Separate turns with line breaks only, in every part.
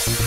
शहर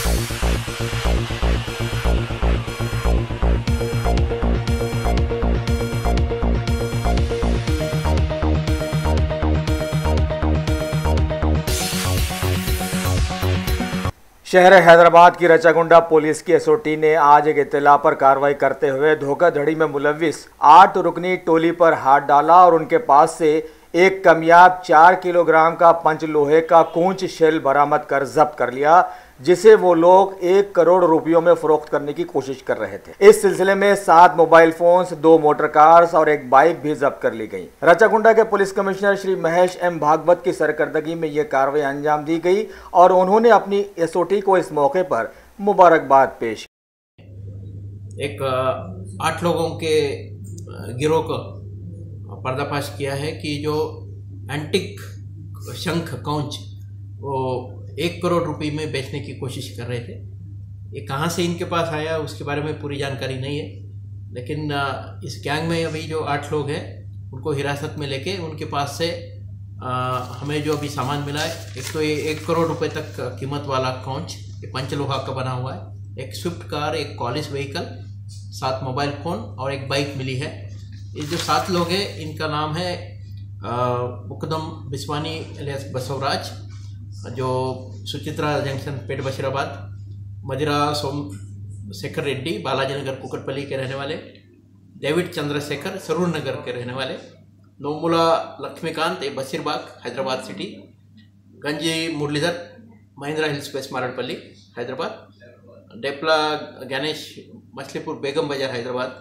हैदराबाद की रचागुंडा पुलिस की एसओटी ने आज एक इत्तला पर कार्रवाई करते हुए धोखाधड़ी में मुलव्विस 8 रुकनी टोली पर हाथ डाला और उनके पास से एक कमियाब 4 किलोग्राम का पंच लोहे का कूंच शेल बरामद कर जब्त कर लिया, जिसे वो लोग 1 करोड़ रुपयों में फरोख्त करने की कोशिश कर रहे थे। इस सिलसिले में 7 मोबाइल फोन्स, 2 मोटर कार्स और एक बाइक भी जब्त कर ली गई। रचागुंडा के police commissioner Shri Mahesh M Bhagwat की सरकर्दगी में यह कार्रवाई अंजाम दी गई और उन्होंने अपनी एसओटी को इस मौके पर मुबारकबाद पेश की।
एक 8 लोगों के गिरोह को पर्दाफाश किया है कि जो एंटिक शंख कौंच वो 1 करोड़ रुपए में बेचने की कोशिश कर रहे थे। ये कहाँ से इनके पास आया उसके बारे में पूरी जानकारी नहीं है, लेकिन इस गैंग में अभी जो 8 लोग हैं उनको हिरासत में लेके उनके पास से हमें जो अभी सामान मिला है, एक तो ये 1 करोड़ रुपए तक कीमत वाला कौंच, ये पंचलोहा का बना हुआ है, एक स्विफ्ट कार, एक कॉलिस व्हीकल, 7 मोबाइल फ़ोन और एक बाइक मिली है। ये जो 7 लोग हैं इनका नाम है मुकदम बिस्वानी एलियास बसवराज, जो सुचित्रा जंक्शन पेट बशीराबाद, मदिरा सोम शेखर रेड्डी बालाजी नगर कुकटपल्ली के रहने वाले, डेविड चंद्रशेखर सरूर नगर के रहने वाले, नोमुला लक्ष्मीकांत ए बशीरबाग हैदराबाद सिटी, गंजी मुरलीधर महिंद्रा हिल स्पेस मारडपल्ली हैदराबाद, डेपला गणेश मछलीपुर बेगम बाजार हैदराबाद,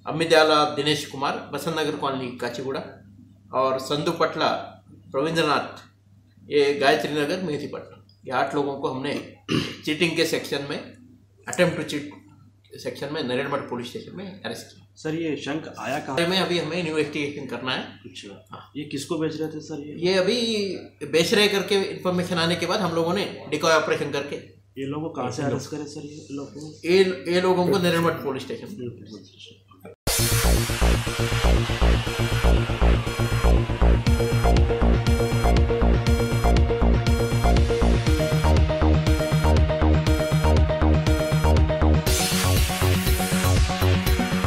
अमित्याला दिनेश कुमार बसंत नगर कॉलोनी काचीगुड़ा और संधु पटला रविंद्रनाथ ये गायत्री नगर मेथीपट्टनम। ये 8 लोगों को हमने चीटिंग के सेक्शन में, अटेम्प्ट टू चीट सेक्शन में नरेड़मठ पुलिस स्टेशन में अरेस्ट किया।
सर ये शंख आया कहाँ
में अभी हमें इन्वेस्टिगेशन करना है।
अच्छा, हाँ। ये किसको बेच रहे थे सर?
ये अभी बेच रहे करके इन्फॉर्मेशन आने के बाद हम लोगों ने डिकॉय ऑपरेशन करके
ये लोगों को कहाँ से अरेस्ट करे सर?
ये लोगों को नरेड़मठ पुलिस स्टेशन